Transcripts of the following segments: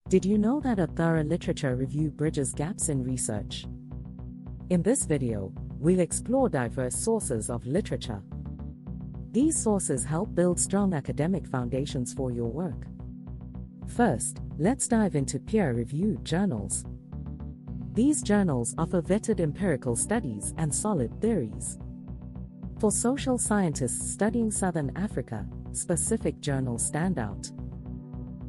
Did you know that a thorough literature review bridges gaps in research? In this video, we'll explore diverse sources of literature. These sources help build strong academic foundations for your work. First, let's dive into peer-reviewed journals. These journals offer vetted empirical studies and solid theories. For social scientists studying Southern Africa, specific journals stand out.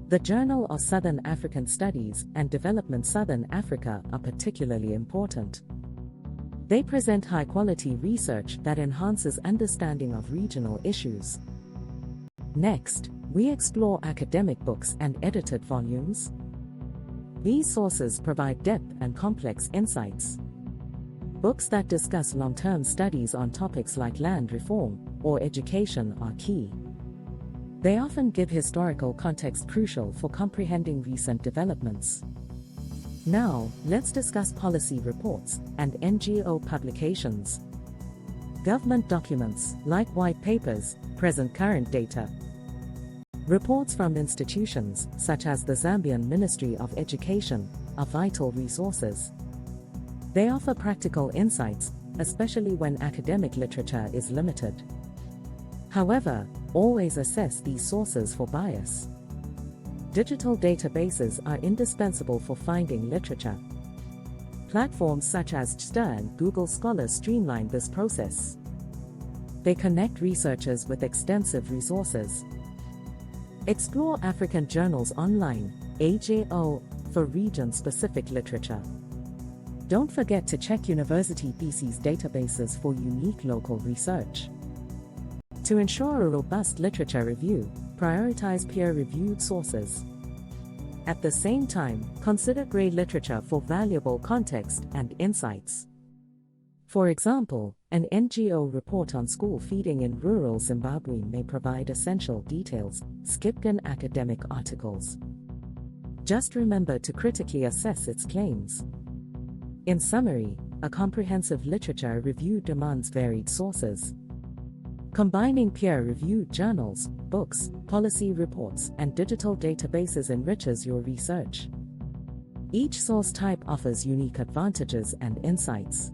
The Journal of Southern African Studies and Development Southern Africa are particularly important. They present high-quality research that enhances understanding of regional issues. Next, we explore academic books and edited volumes. These sources provide depth and complex insights. Books that discuss long-term studies on topics like land reform or education are key. They often give historical context crucial for comprehending recent developments. Now, let's discuss policy reports and NGO publications. Government documents, like white papers, present current data. Reports from institutions, such as the Zambian Ministry of Education, are vital resources. They offer practical insights, especially when academic literature is limited. However, always assess these sources for bias. Digital databases are indispensable for finding literature. Platforms such as Stern and Google Scholar streamline this process. They connect researchers with extensive resources. Explore African Journals Online, AJO, for region-specific literature. Don't forget to check university theses databases for unique local research. To ensure a robust literature review, prioritize peer-reviewed sources. At the same time, consider grey literature for valuable context and insights. For example, an NGO report on school feeding in rural Zimbabwe may provide essential details, skip academic articles. Just remember to critically assess its claims. In summary, a comprehensive literature review demands varied sources. Combining peer-reviewed journals, books, policy reports, and digital databases enriches your research. Each source type offers unique advantages and insights.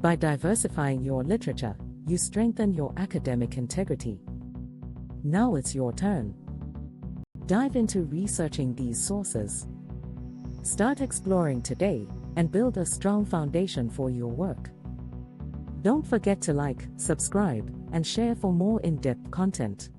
By diversifying your literature, you strengthen your academic integrity. Now it's your turn. Dive into researching these sources. Start exploring today and build a strong foundation for your work. Don't forget to like, subscribe, and share for more in-depth content.